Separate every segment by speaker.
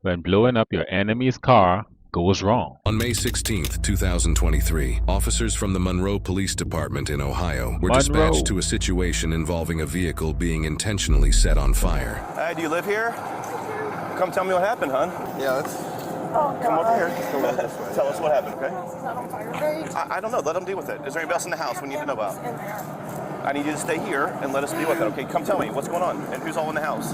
Speaker 1: when blowing up your enemy's car goes wrong.
Speaker 2: On May 16th, 2023, officers from the Monroe Police Department in Ohio were dispatched to a situation involving a vehicle being intentionally set on fire.
Speaker 3: Hey, do you live here? Come tell me what happened, hon.
Speaker 4: Yeah, that's...
Speaker 3: Oh, come over here. Tell us what happened, okay?
Speaker 4: It's not on fire, right?
Speaker 3: I don't know. Let them deal with it. Is there anybody else in the house we need to know about? I need you to stay here and let us deal with it, okay? Come tell me what's going on and who's all in the house.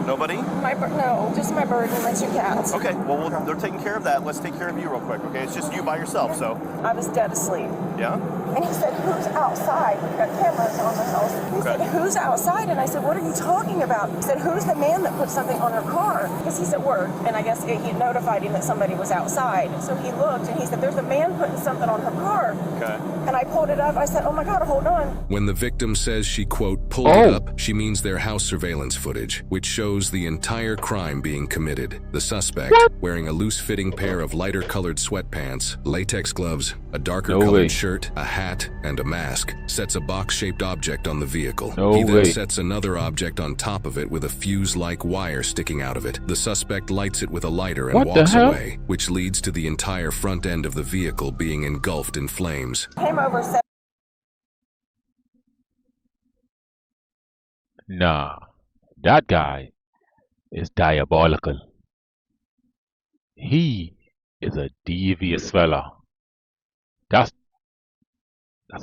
Speaker 3: Nobody?
Speaker 4: No, just my bird and my two cats.
Speaker 3: Okay, well, they're taking care of that. Let's take care of you real quick, okay? It's just you by yourself, so.
Speaker 4: I was dead asleep.
Speaker 3: Yeah?
Speaker 4: And he said, who's outside? We've got cameras on the house. He said, who's outside? And I said, what are you talking about? He said, who's the man that put something on her car? Because he's at work, and I guess he notified him that somebody was outside. So he looked, and he said, there's a man putting something on her car.
Speaker 3: Okay.
Speaker 4: And I pulled it up. I said, oh my God, hold on.
Speaker 2: When the victim says she, quote, pulled it up, she means their house surveillance footage, which shows the entire crime being committed. The suspect, wearing a loose-fitting pair of lighter-colored sweatpants, latex gloves, a darker-colored shirt, a hat, and a mask, sets a box-shaped object on the vehicle. He then sets another object on top of it with a fuse-like wire sticking out of it. The suspect lights it with a lighter and walks away, which leads to the entire front end of the vehicle being engulfed in flames.
Speaker 4: Came over, said,
Speaker 1: Nah, that guy is diabolical. He is a devious fella. That's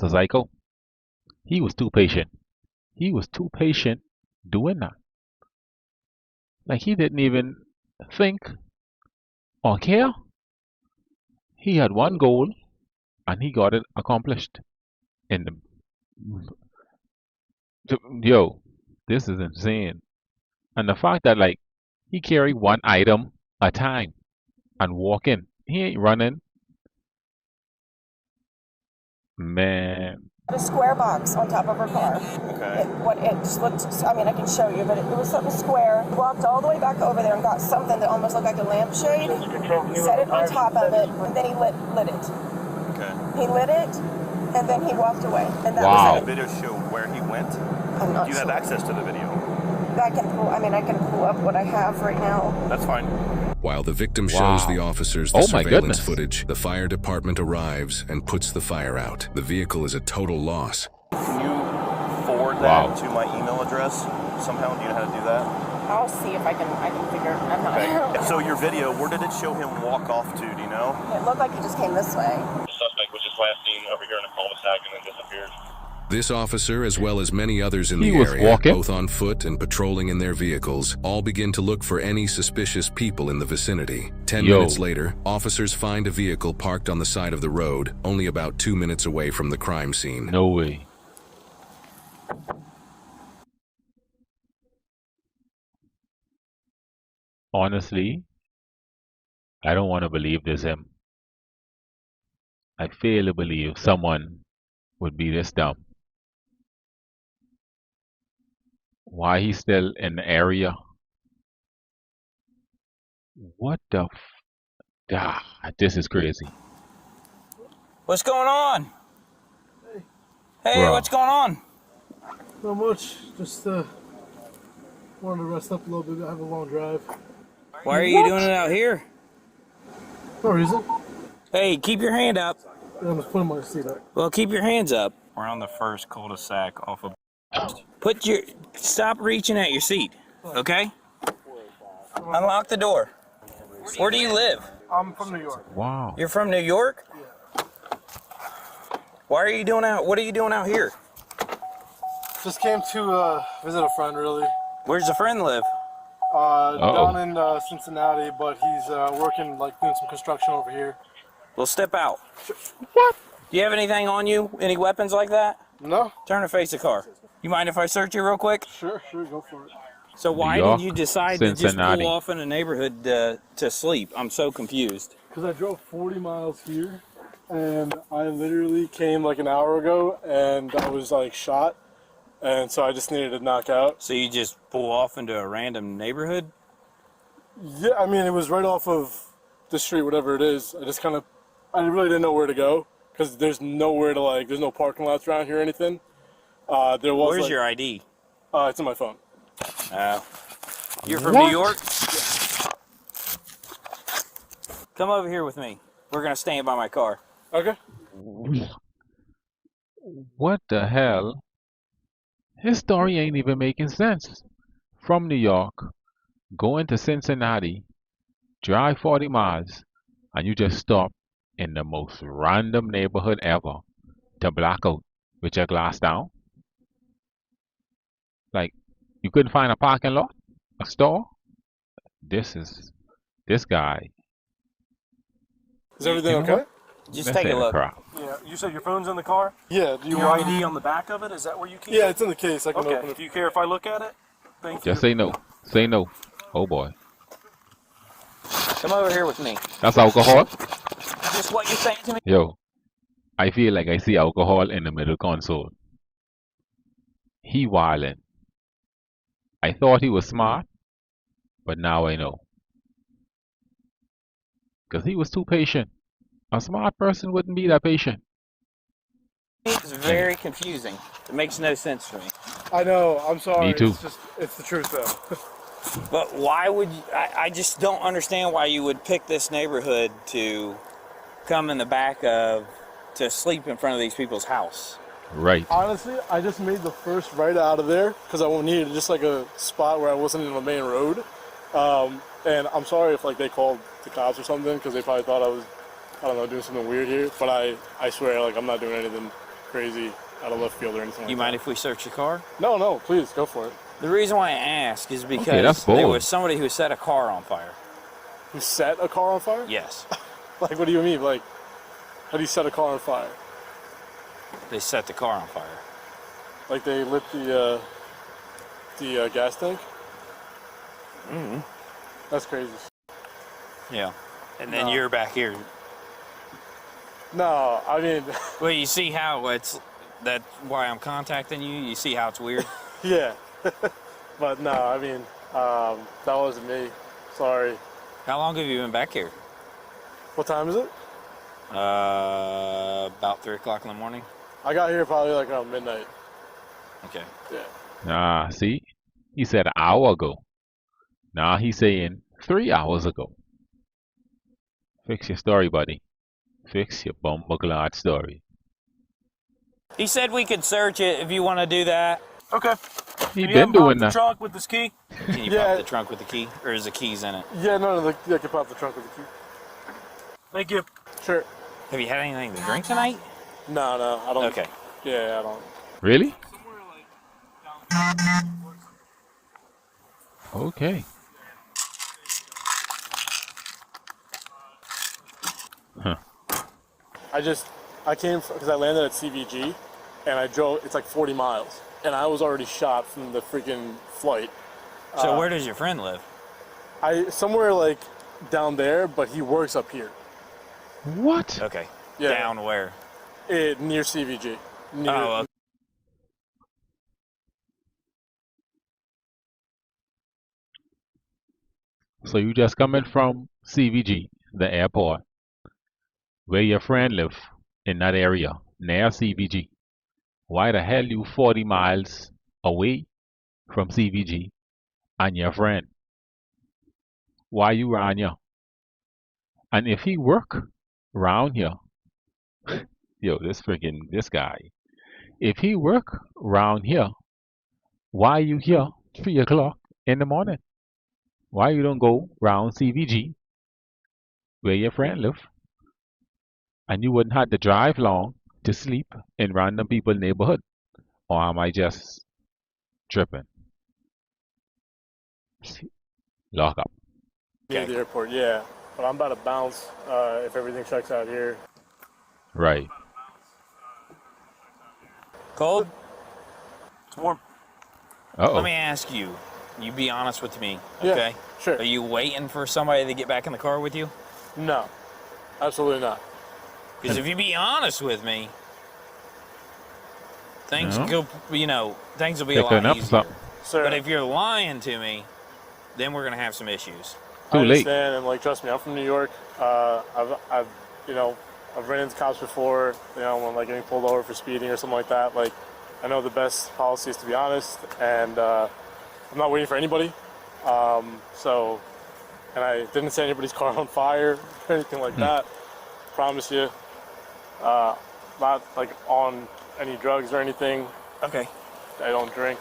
Speaker 1: a psycho. He was too patient. He was too patient doing that. Like he didn't even think or care. He had one goal and he got it accomplished. Yo, this is insane. And the fact that like he carried one item at a time and walking. He ain't running. Man.
Speaker 4: a square box on top of her car.
Speaker 3: Okay.
Speaker 4: It just looked, I mean, I can show you, but it was something square. Walked all the way back over there and got something that almost looked like a lampshade, set it on top of it, and then he lit it.
Speaker 3: Okay.
Speaker 4: He lit it, and then he walked away. And that
Speaker 1: Wow.
Speaker 4: was it.
Speaker 3: The video show where he went?
Speaker 4: I'm not
Speaker 3: Do you
Speaker 4: sure.
Speaker 3: have access to the video?
Speaker 4: I can pull up what I have right now.
Speaker 3: That's fine.
Speaker 2: While the victim shows the officers the
Speaker 1: Oh my
Speaker 2: surveillance
Speaker 1: goodness.
Speaker 2: footage, the fire department arrives and puts the fire out. The vehicle is a total loss.
Speaker 3: Can you forward that to my email address somehow? Do you know how to do that?
Speaker 4: I'll see if I can figure. I'm not.
Speaker 3: Okay. So your video, where did it show him walk off to? Do you know?
Speaker 4: It looked like he just came this way.
Speaker 5: The suspect was just last seen over here in a cul-de-sac and then disappeared.
Speaker 2: This officer, as well as many others in the
Speaker 1: was
Speaker 2: area,
Speaker 1: walking.
Speaker 2: both on foot and patrolling in their vehicles, all begin to look for any suspicious people in the vicinity. 10 minutes later, officers find a vehicle parked on the side of the road, only about 2 minutes away from the crime scene.
Speaker 1: No way. Honestly, I don't want to believe this him. I fail to believe someone would be this dumb. Why he's still in the area? What the this is crazy.
Speaker 6: What's going on? Hey,
Speaker 1: Bruh.
Speaker 6: what's going on?
Speaker 7: Not much. Just wanted to rest up a little bit. I have a long drive.
Speaker 6: Why are you doing it out here?
Speaker 7: No reason.
Speaker 6: Hey, keep your hand up.
Speaker 7: I'm just putting my seat up.
Speaker 6: Well, keep your hands up.
Speaker 5: We're on the first cul-de-sac off of...
Speaker 6: Stop reaching at your seat, okay? Unlock the door. Where do you live?
Speaker 7: I'm from New York.
Speaker 1: Wow.
Speaker 6: You're from New York? Why are you doing out? What are you doing out here?
Speaker 7: Just came to visit a friend, really.
Speaker 6: Where's the friend live?
Speaker 7: Down in Cincinnati, but he's working, like, doing some construction over here.
Speaker 6: Well, step out. What? Do you have anything on you? Any weapons like that?
Speaker 7: No?
Speaker 6: Turn and face the car. You mind if I search you real quick?
Speaker 7: Sure, go for it.
Speaker 6: So why
Speaker 1: New York,
Speaker 6: did you decide to just
Speaker 1: Cincinnati.
Speaker 6: pull off in a neighborhood to sleep? I'm so confused.
Speaker 7: Because I drove 40 miles here, and I literally came like an hour ago, and I was, like, shot, and so I just needed to knock out.
Speaker 6: So you just pull off into a random neighborhood?
Speaker 7: Yeah, I mean, it was right off of the street, whatever it is. I really didn't know where to go, because there's nowhere to, like, there's no parking lots around here or anything.
Speaker 6: Where's
Speaker 7: like,
Speaker 6: your ID?
Speaker 7: It's in my phone.
Speaker 6: You're from New York? Come over here with me. We're gonna stand by my car.
Speaker 7: Okay.
Speaker 1: What the hell? His story ain't even making sense. From New York, going to Cincinnati, drive 40 miles, and you just stop in the most random neighborhood ever to black out with your glass down? Like, you couldn't find a parking lot? A store? This guy.
Speaker 7: Is everything
Speaker 1: You know
Speaker 7: okay?
Speaker 1: what?
Speaker 6: Just
Speaker 1: This
Speaker 6: take a
Speaker 1: ain't
Speaker 6: look.
Speaker 1: crap.
Speaker 8: Yeah, you said your phone's in the car?
Speaker 7: Yeah. Do you
Speaker 8: Your
Speaker 7: want?
Speaker 8: ID on the back of it? Is that where you keep
Speaker 7: Yeah,
Speaker 8: it?
Speaker 7: it's in the case. I can open
Speaker 8: Okay.
Speaker 7: it.
Speaker 8: Do you care if I look at it? Thank you.
Speaker 1: Just say no. Say no. Oh boy.
Speaker 6: Come over here with me.
Speaker 1: That's alcohol?
Speaker 6: Just what you're saying to me?
Speaker 1: Yo, I feel like I see alcohol in the middle console. He wildin'. I thought he was smart, but now I know. 'Cause he was too patient. A smart person wouldn't be that patient.
Speaker 6: It's very confusing. It makes no sense to me.
Speaker 7: I know. I'm sorry.
Speaker 1: Me too.
Speaker 7: It's the truth though.
Speaker 6: But why would you, I just don't understand why you would pick this neighborhood to come in the back of to sleep in front of these people's house.
Speaker 1: Right.
Speaker 7: Honestly, I just made the first right out of there because I needed just like a spot where I wasn't in the main road. And I'm sorry if like they called the cops or something because they probably thought I was, I don't know, doing something weird here. But I swear, like I'm not doing anything crazy out of left field or anything.
Speaker 6: You
Speaker 7: like
Speaker 6: mind
Speaker 7: that.
Speaker 6: if we search your car?
Speaker 7: No, please go for it.
Speaker 6: The reason why I ask is because
Speaker 1: that's
Speaker 6: there
Speaker 1: bold.
Speaker 6: was somebody who set a car on fire.
Speaker 7: You set a car on fire?
Speaker 6: Yes.
Speaker 7: Like what do you mean? Like how do you set a car on fire?
Speaker 6: They set the car on fire.
Speaker 7: Like they lit the gas tank?
Speaker 6: Mm-hmm.
Speaker 7: That's crazy.
Speaker 6: Yeah. And then
Speaker 7: No.
Speaker 6: you're back here.
Speaker 7: No, I mean,
Speaker 6: Well, you see how that's why I'm contacting you? You see how it's weird?
Speaker 7: yeah. But no, I mean, that wasn't me. Sorry.
Speaker 6: How long have you been back here?
Speaker 7: What time is it?
Speaker 6: About 3 o'clock in the morning.
Speaker 7: I got here probably like around midnight.
Speaker 6: Okay.
Speaker 7: Yeah.
Speaker 1: See? He said an hour ago. Now he's saying 3 hours ago. Fix your story, buddy. Fix your bumbleclad story.
Speaker 6: He said we could search it if you want to do that.
Speaker 8: Okay.
Speaker 1: He
Speaker 8: Can you
Speaker 1: been
Speaker 8: have him pop
Speaker 1: doing
Speaker 8: the
Speaker 1: that.
Speaker 8: trunk with this key?
Speaker 6: Can you
Speaker 7: Yeah.
Speaker 6: pop the trunk with the key? Or is the keys in it?
Speaker 7: Yeah, no, I can pop the trunk with the key.
Speaker 8: Thank you.
Speaker 7: Sure.
Speaker 6: Have you had anything to drink tonight?
Speaker 7: No, I don't.
Speaker 6: Okay.
Speaker 7: Yeah, I don't.
Speaker 1: Really? Okay. Huh.
Speaker 7: I came because I landed at CVG, and I drove. It's like 40 miles, and I was already shot from the freaking flight.
Speaker 6: So where does your friend live?
Speaker 7: Somewhere like down there, but he works up here.
Speaker 1: What?
Speaker 6: Okay.
Speaker 7: Yeah.
Speaker 6: Down where?
Speaker 7: Near CVG. Near,
Speaker 6: Oh, okay.
Speaker 1: So you just coming from CVG, the airport, where your friend live in that area, near CVG. Why the hell you 40 miles away from CVG and your friend? Why you around here? And if he work around here, yo, this guy. If he work around here, why you here 3 o'clock in the morning? Why you don't go round CVG where your friend live? And you wouldn't have to drive long to sleep in random people's neighborhood. Or am I just tripping? Lock up.
Speaker 7: near the airport. Yeah, but I'm about to bounce if everything checks out here.
Speaker 1: Right.
Speaker 6: Cold?
Speaker 8: It's warm.
Speaker 1: Uh-oh.
Speaker 6: Let me ask you. You be honest with me,
Speaker 7: Yeah,
Speaker 6: okay?
Speaker 7: sure.
Speaker 6: Are you waiting for somebody to get back in the car with you?
Speaker 7: No, absolutely not.
Speaker 6: Because if you be honest with me, things
Speaker 1: No.
Speaker 6: go. Things will be a
Speaker 1: Picking
Speaker 6: lot
Speaker 1: up
Speaker 6: easier.
Speaker 1: something.
Speaker 7: Sir,
Speaker 6: But if you're lying to me, then we're gonna have some issues.
Speaker 1: Too
Speaker 7: I
Speaker 1: late.
Speaker 7: understand, and like trust me, I'm from New York. I've ran into cops before. When like getting pulled over for speeding or something like that. Like, I know the best policy is to be honest, and I'm not waiting for anybody. So, and I didn't set anybody's car on fire or anything like that. Promise you. Not like on any drugs or anything.
Speaker 6: Okay.
Speaker 7: I don't drink.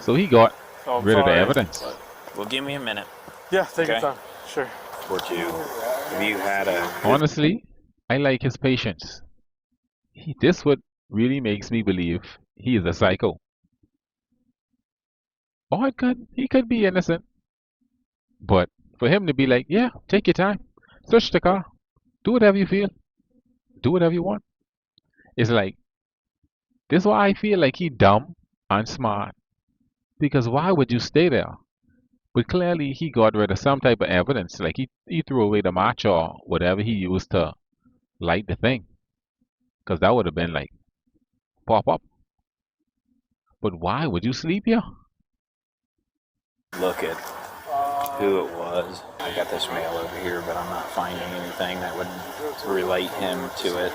Speaker 1: So he got
Speaker 7: So I'm
Speaker 1: rid of the
Speaker 7: sorry,
Speaker 1: evidence.
Speaker 7: but-
Speaker 6: Well, give me a minute.
Speaker 7: Yeah, take your
Speaker 6: Okay.
Speaker 7: time. Sure.
Speaker 6: Or two. If you had a...
Speaker 1: Honestly, I like his patience. This what really makes me believe he is a psycho. Or he could be innocent. But for him to be like, yeah, take your time. Search the car. Do whatever you feel. Do whatever you want. It's like, this is why I feel like he dumb and smart. Because why would you stay there? But clearly he got rid of some type of evidence. Like he threw away the match or whatever he used to light the thing. Because that would have been like, pop up. But why would you sleep here?
Speaker 6: Look at who it was. I got this mail over here, but I'm not finding anything that would relate him to it.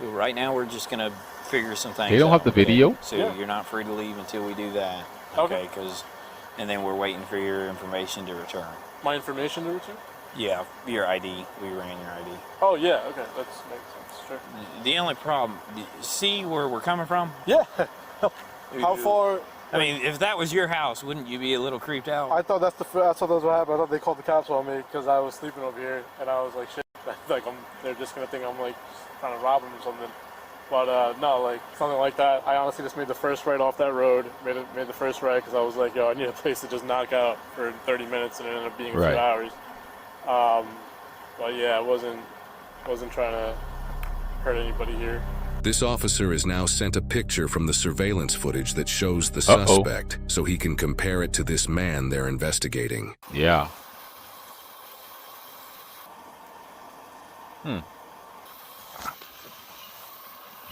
Speaker 6: Right now, we're just gonna figure some things out.
Speaker 1: They don't have the video?
Speaker 6: So
Speaker 7: Yeah.
Speaker 6: you're not free to leave until we do that.
Speaker 7: Okay.
Speaker 6: And then we're waiting for your information to return.
Speaker 7: My information to return?
Speaker 6: Yeah, your ID. We ran your ID.
Speaker 7: Oh, yeah, okay. That makes sense. Sure.
Speaker 6: The only problem, see where we're coming from?
Speaker 7: Yeah. How far?
Speaker 6: I mean, if that was your house, wouldn't you be a little creeped out?
Speaker 7: I thought that's what what happened. I thought they called the cops on me because I was sleeping over here, and I was like, shit, like they're just gonna think I'm like trying to rob them or something. But no, like something like that. I honestly just made the first right off that road. Made the first right because I was like, yo, I need a place to just knock out for 30 minutes, and it ended up being a few hours. But yeah, I wasn't trying to hurt anybody here.
Speaker 2: This officer has now sent a picture from the surveillance footage that shows the suspect so he can compare it to this man they're investigating.
Speaker 1: Yeah.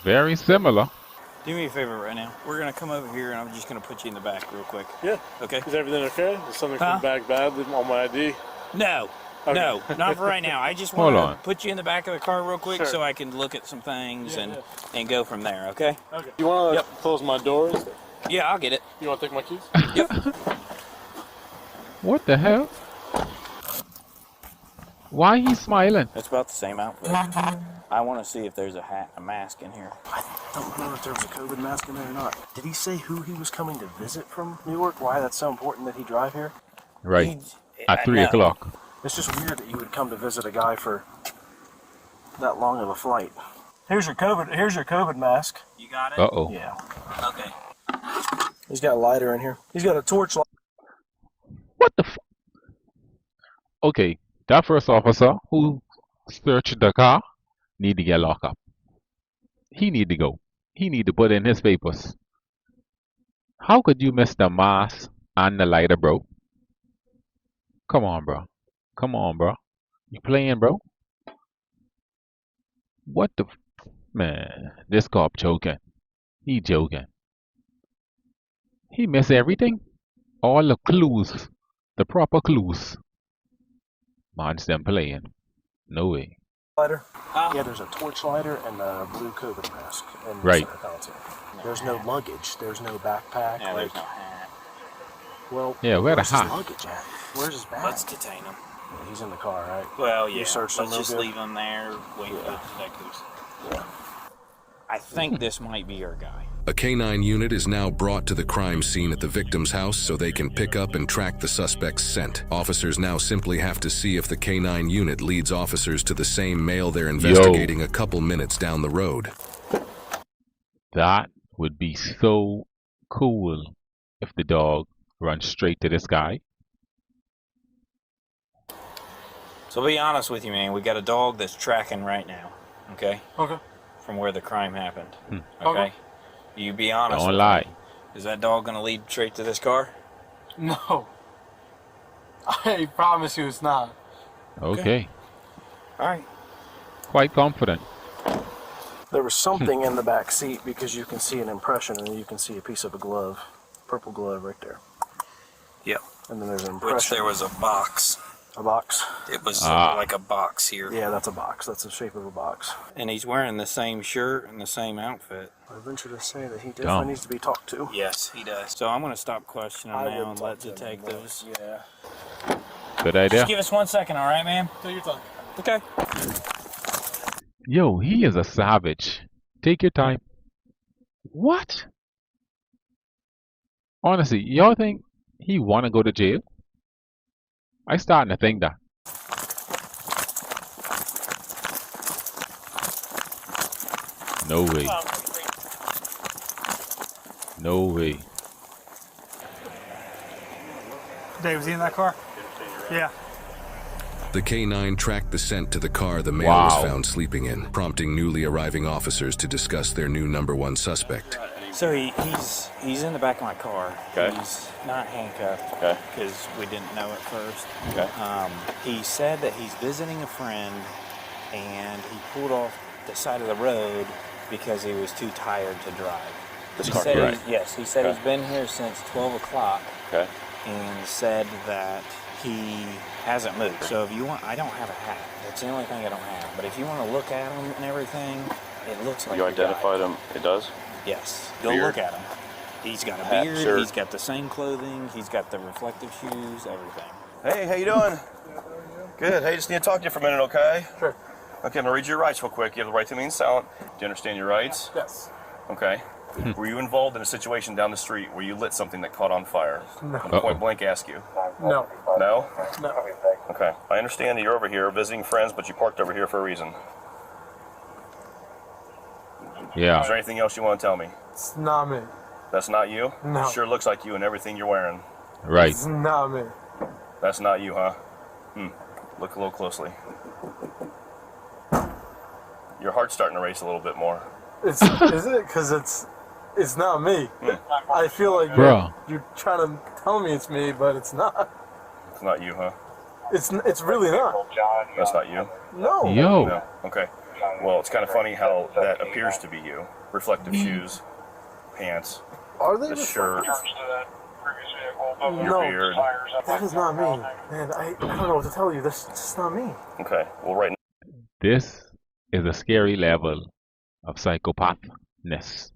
Speaker 1: Very similar.
Speaker 6: Do me a favor right now. We're gonna come over here, and I'm just gonna put you in the back real quick.
Speaker 7: Yeah.
Speaker 6: Okay.
Speaker 7: Is everything okay? Is something come back bad on my ID?
Speaker 6: No.
Speaker 7: Okay.
Speaker 6: No, not for right now. I just
Speaker 1: Hold
Speaker 6: want
Speaker 1: on.
Speaker 6: to put you in the back of the car real quick
Speaker 7: Sure.
Speaker 6: so I can look at some things and go from there, okay?
Speaker 7: Okay. You want to close my doors?
Speaker 6: Yeah, I'll get it.
Speaker 7: You want to take my keys?
Speaker 6: Yep.
Speaker 1: What the hell? Why he smiling?
Speaker 6: That's about the same outfit. I want to see if there's a mask in here.
Speaker 8: I don't know if there was a COVID mask in there or not. Did he say who he was coming to visit from New York? Why that's so important that he drive here?
Speaker 1: Right. At 3 o'clock.
Speaker 8: It's just weird that you would come to visit a guy for that long of a flight. Here's your COVID mask.
Speaker 6: You got it?
Speaker 1: Uh-oh.
Speaker 8: Yeah.
Speaker 6: Okay.
Speaker 8: He's got a lighter in here. He's got a torch light.
Speaker 1: What the Okay, that first officer who searched the car need to get locked up. He need to go. He need to put in his papers. How could you miss the mask and the lighter, bro? Come on, bro. Come on, bro. You playing, bro? What the man? This cop joking. He joking. He missed everything. All the clues. The proper clues. Man's them playing. No way.
Speaker 8: Lighter. Yeah, there's a torch lighter and a blue COVID mask. In
Speaker 1: Right.
Speaker 8: center console. There's no luggage. There's no backpack.
Speaker 6: Yeah,
Speaker 8: like,
Speaker 6: there's no hat.
Speaker 8: well,
Speaker 1: Yeah, where the
Speaker 8: where's his
Speaker 1: hat?
Speaker 8: luggage at? Where's his bag?
Speaker 6: Let's detain him.
Speaker 8: Yeah, he's in the car, right?
Speaker 6: Well,
Speaker 8: You
Speaker 6: yeah.
Speaker 8: searched him
Speaker 6: Let's
Speaker 8: real
Speaker 6: just
Speaker 8: good?
Speaker 6: leave him there, wait for the detectives.
Speaker 8: Yeah.
Speaker 6: I think this might be our guy.
Speaker 2: A canine unit is now brought to the crime scene at the victim's house so they can pick up and track the suspect's scent. Officers now simply have to see if the canine unit leads officers to the same male they're investigating a couple minutes down the road.
Speaker 1: That would be so cool if the dog runs straight to this guy.
Speaker 6: So be honest with you, man. We got a dog that's tracking right now. Okay?
Speaker 7: Okay.
Speaker 6: From where the crime happened.
Speaker 1: Hmm.
Speaker 6: Okay? You be honest.
Speaker 1: Don't
Speaker 6: with
Speaker 1: lie.
Speaker 6: me. Is that dog gonna lead straight to this car?
Speaker 7: No. I promise you it's not.
Speaker 1: Okay.
Speaker 6: All right.
Speaker 1: Quite confident.
Speaker 8: There was something in the back seat because you can see an impression and you can see a piece of a glove, purple glove right there.
Speaker 6: Yep.
Speaker 8: And then there's an
Speaker 6: Which
Speaker 8: impression.
Speaker 6: there was a box
Speaker 8: A box.
Speaker 6: It was
Speaker 1: Ah.
Speaker 6: like a box here.
Speaker 8: Yeah, that's a box. That's the shape of a box.
Speaker 6: And he's wearing the same shirt and the same outfit.
Speaker 8: I venture to say that he
Speaker 1: Dumb.
Speaker 8: definitely needs to be talked to.
Speaker 6: Yes, he does. So I'm going to stop questioning
Speaker 8: I
Speaker 6: now
Speaker 8: would
Speaker 6: and
Speaker 8: talk
Speaker 6: let
Speaker 8: to him
Speaker 6: detectives.
Speaker 8: more. Yeah.
Speaker 1: Good idea.
Speaker 6: Just give us 1 second, all right, man?
Speaker 7: Take your time.
Speaker 6: Okay.
Speaker 1: Yo, he is a savage. Take your time. What? Honestly, y'all think he wanna go to jail? I starting to think that. No way. No way.
Speaker 9: Dave, was he in that car? Yeah.
Speaker 2: The K9 tracked the scent to the car the male was
Speaker 1: Wow.
Speaker 2: found sleeping in, prompting newly arriving officers to discuss their new #1 suspect.
Speaker 6: So he's in the back of my car.
Speaker 3: Okay.
Speaker 6: He's not handcuffed.
Speaker 3: Okay.
Speaker 6: Because we didn't know at first.
Speaker 3: Okay.
Speaker 6: He said that he's visiting a friend, and he pulled off the side of the road because he was too tired to drive.
Speaker 3: This
Speaker 6: He
Speaker 3: car,
Speaker 6: said
Speaker 3: correct?
Speaker 6: yes, he said
Speaker 3: Okay.
Speaker 6: he's been here since 12 o'clock
Speaker 3: Okay.
Speaker 6: and said that he hasn't moved. So if you want, I don't have a hat. That's the only thing I don't have. But if you want to look at him and everything, it looks like
Speaker 3: You
Speaker 6: the guy.
Speaker 3: identified him. It does?
Speaker 6: Yes. Go
Speaker 3: Beard?
Speaker 6: look at him. He's got a
Speaker 3: Hat,
Speaker 6: beard.
Speaker 3: shirt.
Speaker 6: He's got the same clothing. He's got the reflective shoes. Everything.
Speaker 3: Hey, how you doing? Good. Hey, just need to talk to you for a minute, okay?
Speaker 7: Sure.
Speaker 3: Okay, I'm gonna read you your rights real quick. You have the right to remain silent. Do you understand your rights?
Speaker 7: Yes.
Speaker 3: Okay. Were you involved in a situation down the street where you lit something that caught on fire?
Speaker 7: No.
Speaker 3: I'm gonna point blank ask you.
Speaker 7: No.
Speaker 3: No?
Speaker 7: No.
Speaker 3: Okay. I understand that you're over here visiting friends, but you parked over here for a reason.
Speaker 1: Yeah.
Speaker 3: Is there anything else you want to tell me?
Speaker 7: It's not me.
Speaker 3: That's not you?
Speaker 7: No.
Speaker 3: It sure looks like you and everything you're wearing.
Speaker 1: Right.
Speaker 7: It's not me.
Speaker 3: That's not you, huh? Look a little closely. Your heart's starting to race a little bit more.
Speaker 7: Is it? Because it's not me. I feel like
Speaker 1: Bruh.
Speaker 7: you're trying to tell me it's me, but it's not.
Speaker 3: It's not you, huh?
Speaker 7: It's really not.
Speaker 3: That's not you?
Speaker 7: No.
Speaker 1: Yo.
Speaker 3: No. Okay. Well, it's kind of funny how that appears to be you. Reflective shoes, pants,
Speaker 7: Are they
Speaker 3: the
Speaker 7: the
Speaker 3: shirt, your
Speaker 7: No.
Speaker 3: beard.
Speaker 7: That is not me. Man, I don't know what to tell you. That's just not me.
Speaker 3: Okay. Well, right
Speaker 1: This is a scary level of psychopathness.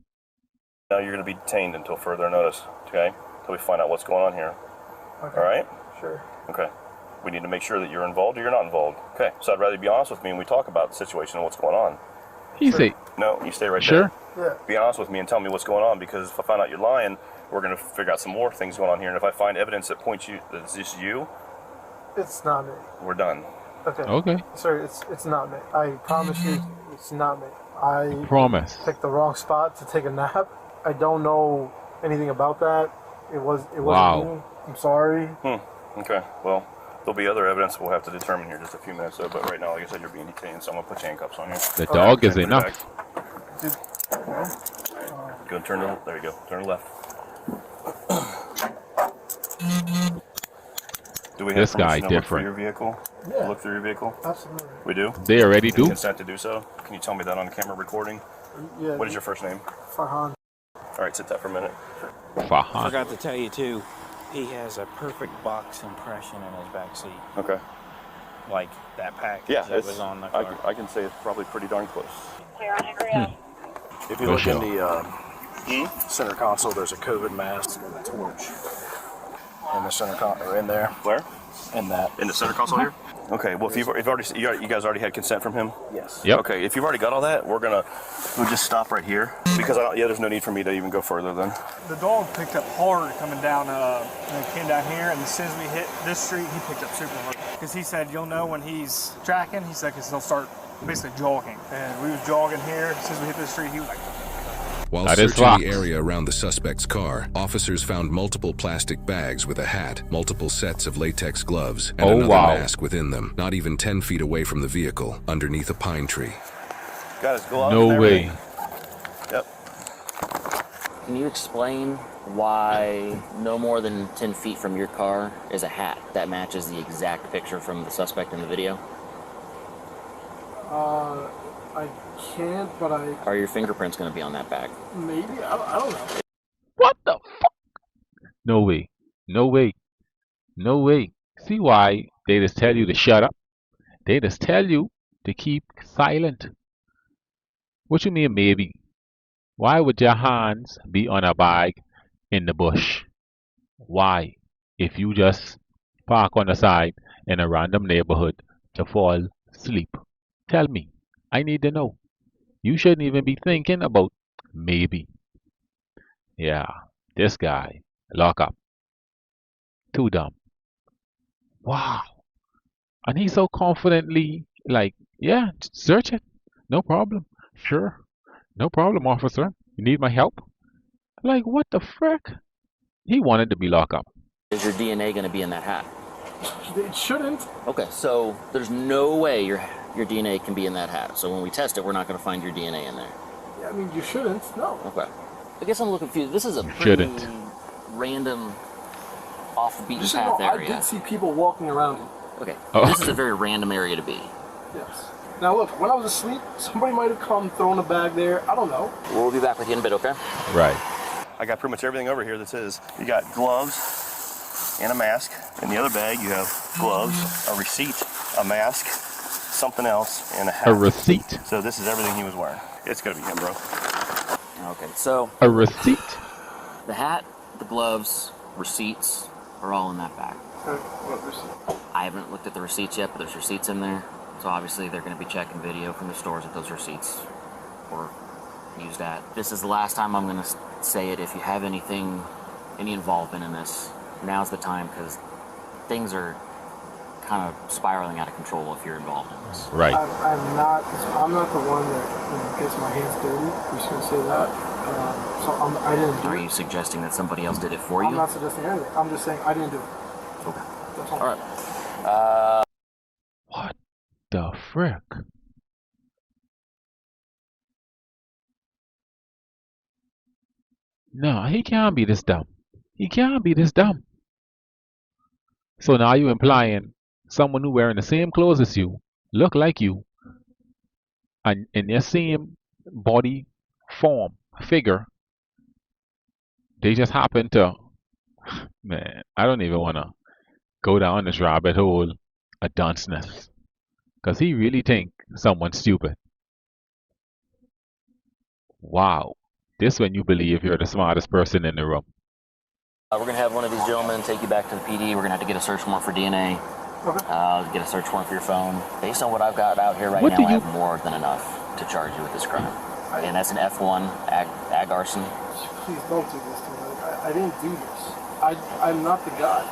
Speaker 3: now you're going to be detained until further notice, okay? Until we find out what's going on here.
Speaker 7: Okay.
Speaker 3: All right?
Speaker 7: Sure.
Speaker 3: Okay. We need to make sure that you're involved or you're not involved. Okay. So I'd rather you be honest with me and we talk about the situation and what's going on.
Speaker 1: He say,
Speaker 3: No, you stay right
Speaker 1: sure.
Speaker 3: there.
Speaker 7: Yeah.
Speaker 3: Be honest with me and tell me what's going on, because if I find out you're lying, we're going to figure out some more things going on here. And if I find evidence that points you that it's just you,
Speaker 7: It's not me.
Speaker 3: we're done.
Speaker 7: Okay.
Speaker 1: Okay.
Speaker 7: Sir, it's not me. I promise you, it's not me. I
Speaker 1: Promise.
Speaker 7: picked the wrong spot to take a nap. I don't know anything about that. It wasn't
Speaker 1: Wow.
Speaker 7: me. I'm sorry.
Speaker 3: Okay. Well, there'll be other evidence we'll have to determine here in just a few minutes. But right now, like I said, you're being detained, so I'm going to put handcuffs on you.
Speaker 1: The dog is
Speaker 3: Put it
Speaker 1: enough.
Speaker 3: back. Go and turn to, there you go. Turn to left. Do we have
Speaker 1: This guy
Speaker 3: permission to look
Speaker 1: different.
Speaker 3: through your vehicle?
Speaker 7: Yeah.
Speaker 3: Look through your vehicle?
Speaker 7: Absolutely.
Speaker 3: We do?
Speaker 1: They already
Speaker 3: Do you
Speaker 1: do.
Speaker 3: consent to do so? Can you tell me that on the camera recording?
Speaker 7: Yeah.
Speaker 3: What is your first name?
Speaker 7: Farhan?
Speaker 3: All right, sit that for a minute.
Speaker 1: Fahan.
Speaker 6: Forgot to tell you too. He has a perfect box impression in his back seat,
Speaker 3: Okay.
Speaker 6: like that package
Speaker 3: Yeah,
Speaker 6: that
Speaker 3: it's,
Speaker 6: was on the
Speaker 3: I,
Speaker 6: car.
Speaker 3: I can say it's probably pretty darn close.
Speaker 8: If you
Speaker 1: For
Speaker 8: look
Speaker 1: sure.
Speaker 8: in the center console, there's a COVID mask and a torch in the center or in there.
Speaker 3: Where?
Speaker 8: In that.
Speaker 3: In the center console here? Okay. Well, if you've already, you guys already had consent from him.
Speaker 8: Yes.
Speaker 1: Yep.
Speaker 3: Okay. If you've already got all that, we'll just stop right here because there's no need for me to even go further then.
Speaker 9: The dog picked up hard coming down, and came down here, and as soon as we hit this street, he picked up super hard. Because he said, you'll know when he's tracking, he said, because he'll start basically jogging. And we was jogging here, as soon as we hit this street, he was like,
Speaker 2: While
Speaker 1: That is
Speaker 2: searching
Speaker 1: facts.
Speaker 2: the area around the suspect's car, officers found multiple plastic bags with a hat, multiple sets of latex gloves, and
Speaker 1: Oh,
Speaker 2: another
Speaker 1: wow.
Speaker 2: mask within them, not even 10 feet away from the vehicle, underneath a pine tree.
Speaker 3: Guys, go out.
Speaker 1: No
Speaker 3: and
Speaker 1: way.
Speaker 3: Yep.
Speaker 10: Can you explain why no more than 10 feet from your car is a hat that matches the exact picture from the suspect in the video?
Speaker 7: I can't, but
Speaker 10: Are your fingerprints going to be on that bag?
Speaker 7: maybe. I don't know.
Speaker 1: What the fuck? No way. No way. No way. See why they just tell you to shut up? They just tell you to keep silent. What you mean, maybe? Why would your hands be on a bag in the bush? Why? If you just park on the side in a random neighborhood to fall asleep. Tell me. I need to know. You shouldn't even be thinking about maybe. Yeah, this guy. Lock up. Too dumb. Wow. And he's so confidently like, yeah, search it. No problem. Sure. No problem, officer. You need my help? Like, what the frick? He wanted to be locked up.
Speaker 10: Is your DNA going to be in that hat?
Speaker 7: It shouldn't.
Speaker 10: Okay, so there's no way your DNA can be in that hat. So when we test it, we're not going to find your DNA in there.
Speaker 7: Yeah, I mean, you shouldn't. No.
Speaker 10: Okay. I guess I'm a little confused. This is a pretty
Speaker 1: Shouldn't.
Speaker 10: random, off the beaten
Speaker 7: Just so
Speaker 10: path
Speaker 7: you know,
Speaker 10: area.
Speaker 7: I did see people walking around it.
Speaker 10: Okay.
Speaker 1: Oh.
Speaker 10: This is a very random area to be.
Speaker 7: Yes. Now look, when I was asleep, somebody might have come, thrown a bag there. I don't know.
Speaker 10: We'll be back with you in a bit, okay?
Speaker 1: Right.
Speaker 3: I got pretty much everything over here that's his. You got gloves and a mask. In the other bag, you have gloves, a receipt, a mask, something else, and a hat.
Speaker 1: A receipt.
Speaker 3: So this is everything he was wearing. It's gonna be him, bro.
Speaker 10: Okay, so
Speaker 1: A receipt.
Speaker 10: the hat, the gloves, receipts are all in that bag.
Speaker 7: What receipt?
Speaker 10: I haven't looked at the receipts yet, but there's receipts in there. So obviously they're going to be checking video from the stores that those receipts were used at. This is the last time I'm going to say it. If you have any involvement in this, now's the time, because things are kind of spiraling out of control if you're involved in this.
Speaker 1: Right.
Speaker 7: I'm not the one that gets my hands dirty. I'm just gonna say that. I didn't do
Speaker 10: Are
Speaker 7: it.
Speaker 10: you suggesting that somebody else did it for you?
Speaker 7: I'm not suggesting anything. I'm just saying I didn't do it.
Speaker 10: Okay.
Speaker 7: That's all.
Speaker 10: All right.
Speaker 1: What the frick? No, he can't be this dumb. He can't be this dumb. So now you implying someone who wearing the same clothes as you, look like you, and in their same body form, figure, they just happen to, man, I don't even want to go down this rabbit hole of dunceness. Because he really think someone's stupid. Wow. This when you believe you're the smartest person in the room.
Speaker 10: We're going to have one of these gentlemen take you back to the PD. We're going to have to get a search warrant for DNA.
Speaker 7: Okay.
Speaker 10: Get a search warrant for your phone. Based on what I've got out here right
Speaker 1: What
Speaker 10: now,
Speaker 1: do
Speaker 10: I
Speaker 1: you-
Speaker 10: have more than enough to charge you with this crime. And that's an F1 ag arson.
Speaker 7: Please don't do this to me. I didn't do this. I'm not the guy.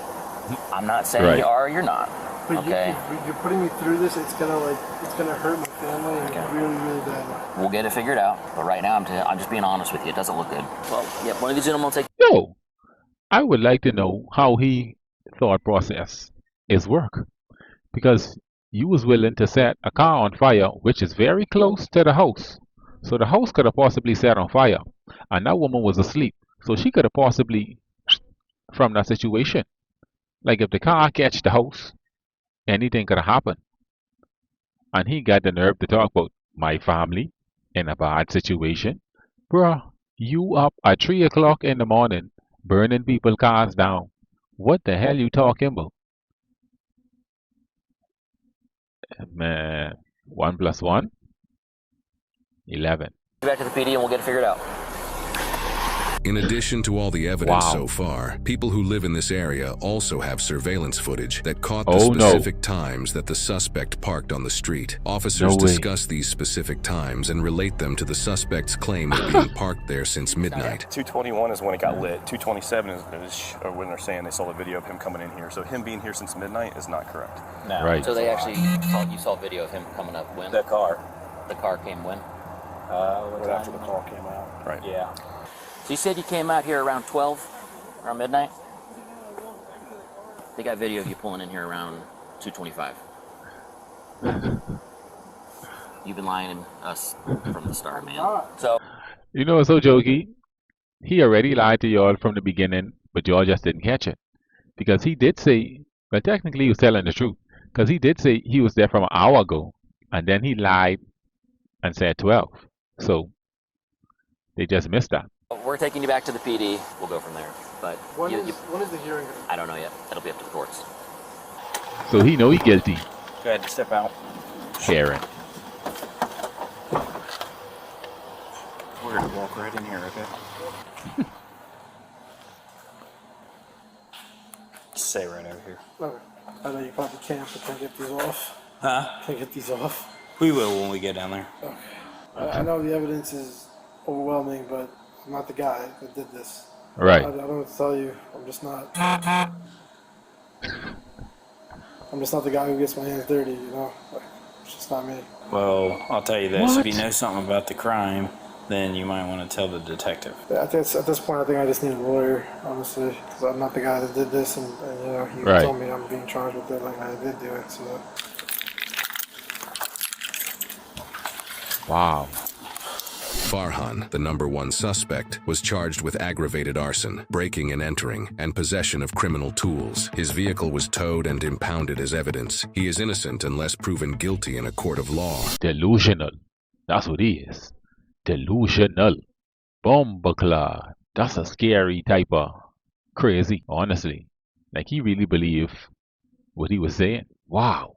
Speaker 10: I'm not saying
Speaker 1: Right.
Speaker 10: you are or you're not.
Speaker 7: But
Speaker 10: Okay.
Speaker 7: you're putting me through this. It's gonna hurt my family in a really, really bad way.
Speaker 10: We'll get it figured out. But right now, I'm just being honest with you. It doesn't look good. Well, yeah, one of these gentlemen will take.
Speaker 1: Yo, I would like to know how he thought process is work. Because you was willing to set a car on fire, which is very close to the house. So the house could have possibly set on fire. And that woman was asleep. So she could have possibly from that situation. Like if the car catch the house, anything could have happened. And he got the nerve to talk about my family in a bad situation. Bruh, you up at 3 o'clock in the morning burning people cars down. What the hell you talking about? Man, 1 + 1? 11.
Speaker 10: Back to the PD and we'll get it figured out.
Speaker 2: In addition to all the evidence
Speaker 1: Wow.
Speaker 2: so far, people who live in this area also have surveillance footage that caught the
Speaker 1: Oh, no.
Speaker 2: specific times that the suspect parked on the street. Officers
Speaker 1: No way.
Speaker 2: discuss these specific times and relate them to the suspect's claim of being parked there since midnight.
Speaker 3: 221 is when it got lit. 227 is when they're saying they saw the video of him coming in here. So him being here since midnight is not correct.
Speaker 10: No.
Speaker 1: Right.
Speaker 10: So they actually you saw video of him coming up when?
Speaker 6: The car.
Speaker 10: The car came when?
Speaker 8: Right after the call came out.
Speaker 3: Right.
Speaker 6: Yeah.
Speaker 10: So you said you came out here around 12, around midnight? They got video of you pulling in here around 2:25. You've been lying to us from the start, man. So
Speaker 1: You know what's so jokey? He already lied to y'all from the beginning, but y'all just didn't catch it. Because he did say, well, technically he was telling the truth. Because he did say he was there from an hour ago, and then he lied and said 12. So they just missed that.
Speaker 10: we're taking you back to the PD. We'll go from there. But
Speaker 7: When is the hearing?
Speaker 10: I don't know yet. It'll be up to the courts.
Speaker 1: So he know he guilty.
Speaker 6: Go ahead, step out.
Speaker 1: Karen.
Speaker 6: We're gonna walk right in here, okay? Stay right over here.
Speaker 8: Okay. I know you probably can't, but can I get these off?
Speaker 6: Huh?
Speaker 8: Can I get these off?
Speaker 6: We will when we get down there.
Speaker 8: Okay. I know the evidence is overwhelming, but I'm not the guy that did this.
Speaker 1: Right.
Speaker 8: I don't know what to tell you. I'm just not the guy who gets my hands dirty, you know? Like, it's just not me.
Speaker 6: Well, I'll tell you this. If you know something about the crime, then you might want to tell the detective.
Speaker 8: At this point, I think I just need a lawyer, honestly, because I'm not the guy that did this, and you know, he
Speaker 1: Right.
Speaker 8: told me I'm being charged with it like I did do it, so.
Speaker 1: Wow.
Speaker 2: Farhan, the #1 suspect, was charged with aggravated arson, breaking and entering, and possession of criminal tools. His vehicle was towed and impounded as evidence. He is innocent unless proven guilty in a court of law.
Speaker 1: Delusional. That's what he is. Delusional. Bombacla. That's a scary type of crazy, honestly. Like he really believed what he was saying. Wow.